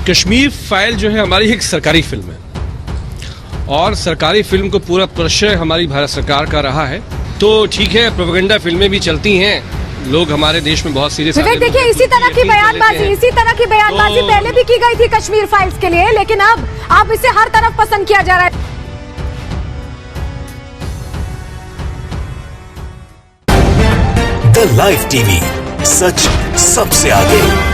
Kashmir file जो है हमारी एक सरकारी फिल्म है और सरकारी फिल्म को पूरा प्रश्रय हमारी भारत सरकार का रहा है। तो ठीक है, प्रोपेगेंडा फिल्में भी चलती हैं, लोग हमारे देश में बहुत सीरियस। देखिए इसी तरह की बयानबाजी पहले भी की गई थी कश्मीर फाइल्स के लिए, लेकिन अब इसे हर तरफ पसंद किया जा रहा है। द लाइव टीवी, सच सबसे आगे।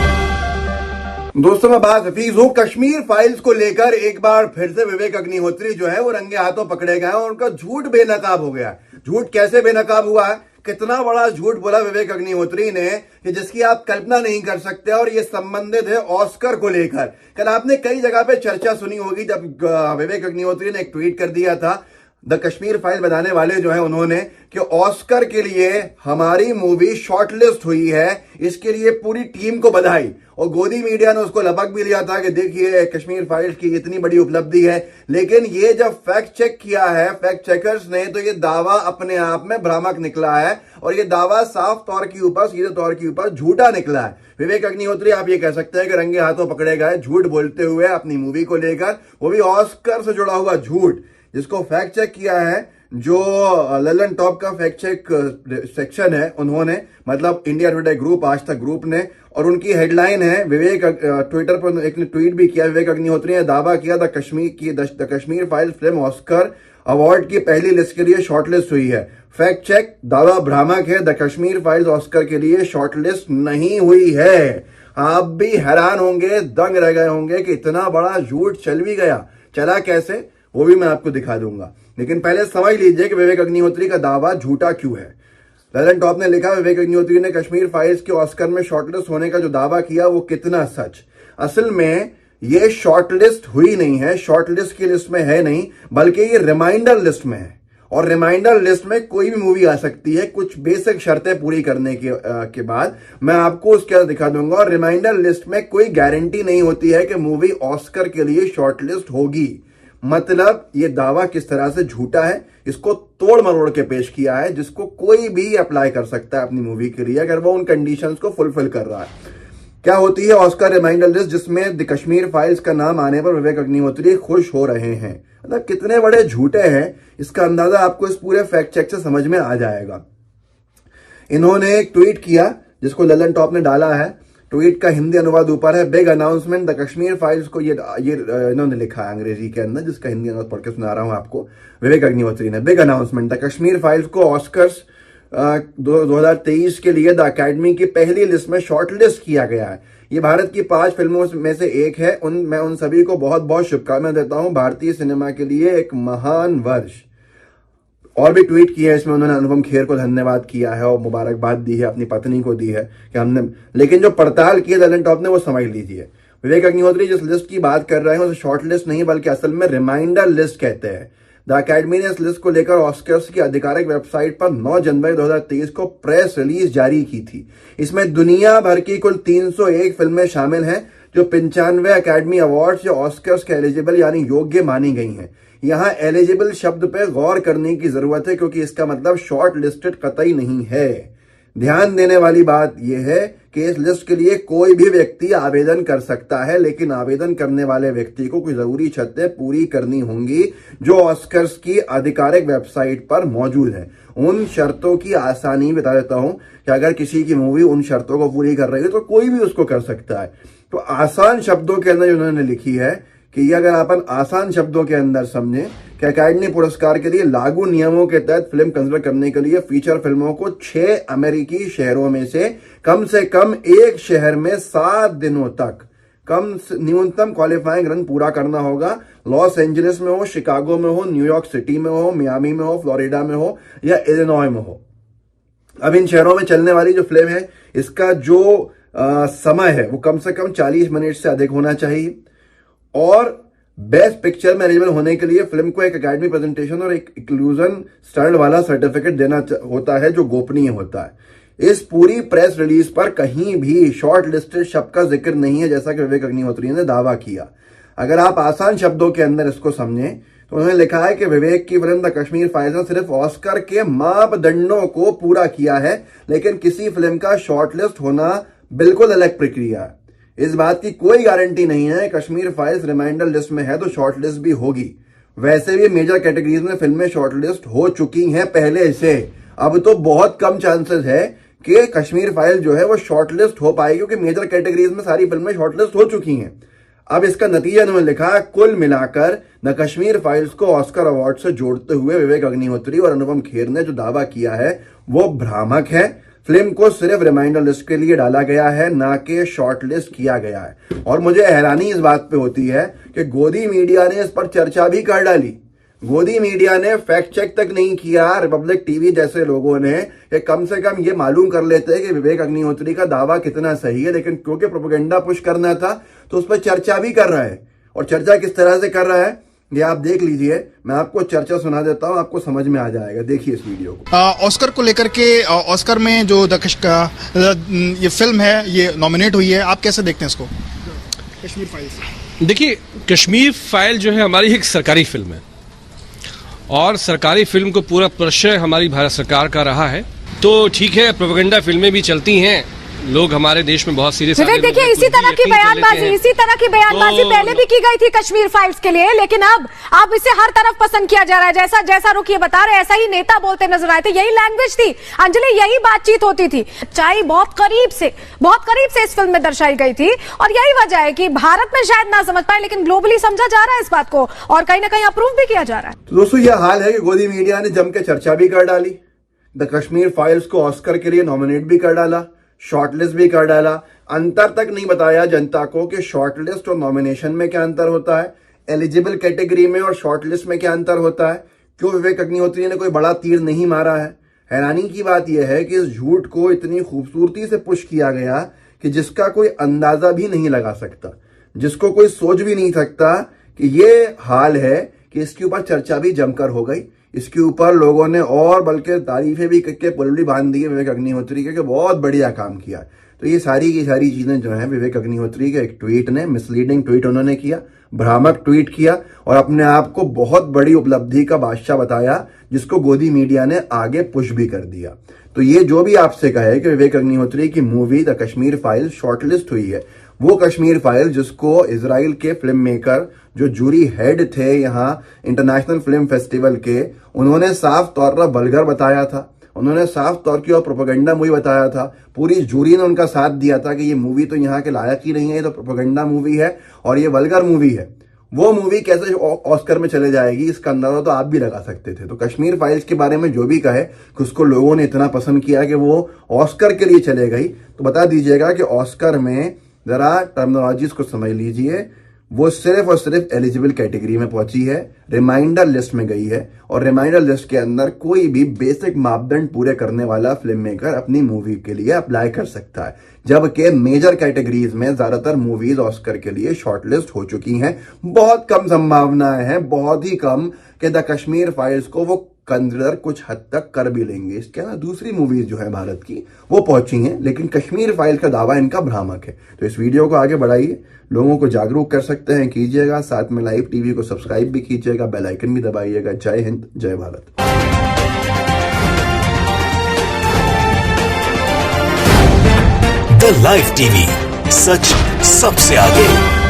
दोस्तों मैं बात हफीज हूं। कश्मीर फाइल्स को लेकर एक बार फिर से विवेक अग्निहोत्री जो है वो रंगे हाथों पकड़े गए और उनका झूठ बेनकाब हो गया। झूठ कैसे बेनकाब हुआ है, कितना बड़ा झूठ बोला विवेक अग्निहोत्री ने कि जिसकी आप कल्पना नहीं कर सकते। और ये संबंधित है ऑस्कर को लेकर। कल आपने कई जगह पे चर्चा सुनी होगी जब विवेक अग्निहोत्री ने एक ट्वीट कर दिया था द कश्मीर फाइल बनाने वाले जो है उन्होंने कि ऑस्कर के लिए हमारी मूवी शॉर्टलिस्ट हुई है, इसके लिए पूरी टीम को बधाई। और गोदी मीडिया ने उसको लपक भी लिया था कि देखिए कश्मीर फाइल्स की इतनी बड़ी उपलब्धि है। लेकिन ये जब फैक्ट चेक किया है फैक्ट चेकर्स ने, तो ये दावा अपने आप में भ्रामक निकला है और ये दावा साफ तौर के ऊपर, सीधे तौर के ऊपर झूठा निकला है। विवेक अग्निहोत्री आप ये कह सकते हैं कि रंगे हाथों पकड़े गए झूठ बोलते हुए अपनी मूवी को लेकर, वो भी ऑस्कर से जुड़ा हुआ झूठ, जिसको फैक्ट चेक किया है जो ललन टॉप का फैक्ट चेक सेक्शन है उन्होंने, मतलब इंडिया टुडे ग्रुप, आज तक ग्रुप ने। और उनकी हेडलाइन है, विवेक ट्विटर पर एक ने ट्वीट भी किया, विवेक अग्निहोत्री ने दावा किया the Kashmir file film Oscar award की पहली लिस्ट के लिए शॉर्टलिस्ट हुई है। फैक्ट चेक, दावा भ्रामक है, द कश्मीर फाइल्स ऑस्कर के लिए शॉर्टलिस्ट नहीं हुई है। आप भी हैरान होंगे, दंग रह गए होंगे कि इतना बड़ा झूठ चल भी गया। चला कैसे वो भी मैं आपको दिखा दूंगा, लेकिन पहले समझ लीजिए कि विवेक अग्निहोत्री का दावा झूठा क्यों है। ललन टॉप ने लिखा, विवेक अग्निहोत्री ने कश्मीर फाइल्स के ऑस्कर में शॉर्टलिस्ट होने का जो दावा किया वो कितना सच। असल में ये शॉर्टलिस्ट हुई नहीं है, शॉर्टलिस्ट की लिस्ट में है नहीं, बल्कि ये रिमाइंडर लिस्ट में है। और रिमाइंडर लिस्ट में कोई भी मूवी आ सकती है कुछ बेसिक शर्तें पूरी करने के बाद। मैं आपको उसके दिखा दूंगा। और रिमाइंडर लिस्ट में कोई गारंटी नहीं होती है कि मूवी ऑस्कर के लिए शॉर्टलिस्ट होगी। मतलब ये दावा किस तरह से झूठा है, इसको तोड़ मरोड़ के पेश किया है, जिसको कोई भी अप्लाई कर सकता है अपनी मूवी के लिए अगर वो उन कंडीशंस को फुलफिल कर रहा है। क्या होती है ऑस्कर रिमाइंडर लिस्ट, जिसमें द कश्मीर फाइल्स का नाम आने पर विवेक अग्निहोत्री खुश हो रहे हैं। मतलब कितने बड़े झूठे हैं, इसका अंदाजा आपको इस पूरे फैक्ट चेक से समझ में आ जाएगा। इन्होंने एक ट्वीट किया जिसको ललन टॉप ने डाला है, ट्वीट का हिंदी अनुवाद ऊपर है, big announcement the Kashmir files को, ये इन्होंने लिखा है अंग्रेजी के अंदर, जिसका हिंदी अनुवाद पढ़ के सुना रहा हूं आपको। विवेक अग्निहोत्री ने, big announcement the Kashmir files को ऑस्कर्स 2023 के लिए द अकेडमी की पहली लिस्ट में शॉर्टलिस्ट किया गया है। ये भारत की 5 फिल्मों में से एक है। मैं उन सभी को बहुत बहुत शुभकामनाएं देता हूं। भारतीय सिनेमा के लिए एक महान वर्ष। और भी ट्वीट किया है इसमें उन्होंने, अनुपम खेर को धन्यवाद किया है और मुबारकबाद दी है, अपनी पत्नी को दी है कि हमने, लेकिन जो पड़ताल की है ललन टॉप ने वो समझ लीजिए। विवेक अग्निहोत्री जिस लिस्ट की बात कर रहे हैं उसे शॉर्ट लिस्ट नहीं बल्कि असल में रिमाइंडर लिस्ट कहते हैं। द अकेडमी ने इस लिस्ट को लेकर ऑस्कर्स की आधिकारिक वेबसाइट पर 9 जनवरी 2023 को प्रेस रिलीज जारी की थी। इसमें दुनिया भर की कुल 301 फिल्में शामिल हैं जो 95 अकेडमी अवार्ड्स या ऑस्कर्स के एलिजिबल यानी योग्य मानी गई हैं। यहां एलिजिबल शब्द पर गौर करने की जरूरत है क्योंकि इसका मतलब शॉर्ट लिस्टेड कतई नहीं है। ध्यान देने वाली बात यह है कि इस लिस्ट के लिए कोई भी व्यक्ति आवेदन कर सकता है, लेकिन आवेदन करने वाले व्यक्ति को कुछ जरूरी शर्तें पूरी करनी होंगी जो ऑस्कर्स की आधिकारिक वेबसाइट पर मौजूद है। उन शर्तों की आसानी बता देता हूं कि अगर किसी की मूवी उन शर्तों को पूरी कर रही है तो कोई भी उसको कर सकता है। तो आसान शब्दों के अंदर उन्होंने लिखी है कि ये अगर अपन आसान शब्दों के अंदर समझें कि अकेडमी पुरस्कार के लिए लागू नियमों के तहत फिल्म कंसिडर करने के लिए फीचर फिल्मों को 6 अमेरिकी शहरों में से कम एक शहर में 7 दिनों तक न्यूनतम क्वालिफाइंग रन पूरा करना होगा। लॉस एंजलिस में हो, शिकागो में हो, न्यूयॉर्क सिटी में हो, मियामी में हो, फ्लोरिडा में हो या इलिनॉय में हो। अब इन शहरों में चलने वाली जो फिल्म है इसका जो समय है वो कम से कम 40 मिनट से अधिक होना चाहिए। और बेस्ट पिक्चर में एलिजिबल होने के लिए फिल्म को एक एकेडमी प्रेजेंटेशन और एक इंक्लूजन स्टैंडर्ड वाला सर्टिफिकेट देना होता है जो गोपनीय होता है। इस पूरी प्रेस रिलीज पर कहीं भी शॉर्ट लिस्टेड शब्द का जिक्र नहीं है, जैसा कि विवेक अग्निहोत्री ने दावा किया। अगर आप आसान शब्दों के अंदर इसको समझें तो उन्होंने लिखा है कि विवेक की फिल्म द कश्मीर फाइल्स ने सिर्फ ऑस्कर के मापदंडों को पूरा किया है, लेकिन किसी फिल्म का शॉर्टलिस्ट होना बिल्कुल अलग प्रक्रिया है। इस बात की कोई गारंटी नहीं है। कश्मीर फाइल्स रिमाइंडर लिस्ट में है तो शॉर्ट लिस्ट भी होगी। वैसे भी मेजर कैटेगरीज में फिल्में शॉर्ट लिस्ट हो चुकी हैं पहले से। अब तो बहुत कम चांसेस है कि कश्मीर फाइल जो है वो शॉर्ट लिस्ट हो पाएगी, क्योंकि मेजर कैटेगरीज में सारी फिल्में शॉर्ट लिस्ट हो चुकी हैं। अब इसका नतीजा इन्होंने लिखा, कुल मिलाकर द कश्मीर फाइल्स को ऑस्कर अवार्ड से जोड़ते हुए विवेक अग्निहोत्री और अनुपम खेर ने जो दावा किया है वो भ्रामक है। फिल्म को सिर्फ रिमाइंडर लिस्ट के लिए डाला गया है, ना कि शॉर्ट लिस्ट किया गया है। और मुझे हैरानी इस बात पे होती है कि गोदी मीडिया ने इस पर चर्चा भी कर डाली। गोदी मीडिया ने फैक्ट चेक तक नहीं किया। रिपब्लिक टीवी जैसे लोगों ने कि कम से कम ये मालूम कर लेते हैं कि विवेक अग्निहोत्री का दावा कितना सही है, लेकिन क्योंकि प्रोपेगेंडा पुश करना था तो उस पर चर्चा भी कर रहा है। और चर्चा किस तरह से कर रहा है ये आप देख लीजिए। मैं आपको चर्चा सुना देता हूं, आपको समझ में आ जाएगा। देखिए इस वीडियो को। ऑस्कर को लेकर के ऑस्कर में जो ये फिल्म है ये नॉमिनेट हुई है, आप कैसे देखते हैं इसको? कश्मीर फाइल्स। देखिए, कश्मीर फाइल जो है हमारी एक सरकारी फिल्म है और सरकारी फिल्म को पूरा प्रश्रय हमारी भारत सरकार का रहा है। तो ठीक है, प्रोपेगेंडा फिल्में भी चलती हैं, लोग हमारे देश में बहुत सीरियस। देखिए इसी तरह की बयानबाजी पहले भी की गई थी कश्मीर फाइल्स के लिए, लेकिन अब इसे हर तरफ पसंद किया जा रहा है। जैसा जैसा रुक ये बता रहे ऐसा ही नेता बोलते नजर आए थे। यही लैंग्वेज थी अंजलि, यही बातचीत होती थी। सच्चाई बहुत करीब से इस फिल्म में दर्शाई गई थी और यही वजह है कि भारत में शायद ना समझ पाए, लेकिन ग्लोबली समझा जा रहा है इस बात को और कहीं ना कहीं अप्रूव भी किया जा रहा है। तो दोस्तों ये हाल है कि गोदी मीडिया ने जम के चर्चा भी कर डाली, द कश्मीर फाइल्स को ऑस्कर के लिए नॉमिनेट भी कर डाला, शॉर्टलिस्ट भी कर डाला। अंतर तक नहीं बताया जनता को कि शॉर्टलिस्ट और नॉमिनेशन में क्या अंतर होता है, एलिजिबल कैटेगरी में और शॉर्टलिस्ट में क्या अंतर होता है। क्यों विवेक अग्निहोत्री ने कोई बड़ा तीर नहीं मारा है। हैरानी की बात यह है कि इस झूठ को इतनी खूबसूरती से पुश किया गया कि जिसका कोई अंदाजा भी नहीं लगा सकता, जिसको कोई सोच भी नहीं सकता कि ये हाल है कि इसके ऊपर चर्चा भी जमकर हो गई। इसके ऊपर लोगों ने और बल्कि तारीफें भी करके पुल भी बांध दी है विवेक अग्निहोत्री के, बहुत बढ़िया काम किया। तो ये सारी की सारी चीजें जो है विवेक अग्निहोत्री के एक ट्वीट ने, मिसलीडिंग ट्वीट उन्होंने किया, भ्रामक ट्वीट किया और अपने आप को बहुत बड़ी उपलब्धि का बादशाह बताया, जिसको गोदी मीडिया ने आगे पुश भी कर दिया। तो ये जो भी आपसे कहे कि विवेक अग्निहोत्री की movie the Kashmir file shortlist हुई है, वो कश्मीर फाइल जिसको इजराइल के फिल्म मेकर जो जूरी हेड थे यहाँ इंटरनेशनल फिल्म फेस्टिवल के, उन्होंने साफ तौर पर वल्गर बताया था। उन्होंने साफ तौर की और प्रोपेगेंडा मूवी बताया था। पूरी जूरी ने उनका साथ दिया था कि ये मूवी तो यहाँ के लायक ही नहीं है, ये तो प्रोपेगेंडा मूवी है और ये वल्गर मूवी है। वो मूवी कैसे ऑस्कर में चले जाएगी इसका अंदाजा तो आप भी लगा सकते थे। तो कश्मीर फाइल्स के बारे में जो भी कहे कि उसको लोगों ने इतना पसंद किया कि वो ऑस्कर के लिए चले गई, तो बता दीजिएगा कि ऑस्कर में जरा टर्मिनोलॉजीज को समझ लीजिए। वो सिर्फ और सिर्फ एलिजिबल कैटेगरी में पहुंची है, रिमाइंडर लिस्ट में गई है और रिमाइंडर लिस्ट के अंदर कोई भी बेसिक मापदंड पूरे करने वाला फिल्म मेकर अपनी मूवी के लिए अप्लाई कर सकता है। जबकि मेजर कैटेगरीज में ज्यादातर मूवीज ऑस्कर के लिए शॉर्टलिस्ट हो चुकी हैं। बहुत कम संभावनाएं हैं, बहुत ही कम, कि द कश्मीर फाइल्स को वो कंसिडर कुछ हद तक कर भी लेंगे। इसके अलावा दूसरी मूवीज जो है भारत की वो पहुंची हैं, लेकिन कश्मीर फाइल का दावा इनका भ्रामक है। तो इस वीडियो को आगे बढ़ाइए, लोगों को जागरूक कर सकते हैं, कीजिएगा। साथ में लाइव टीवी को सब्सक्राइब भी कीजिएगा, बेल आइकन भी दबाइएगा। जय हिंद, जय भारत। द लाइव टीवी, सच सबसे आगे।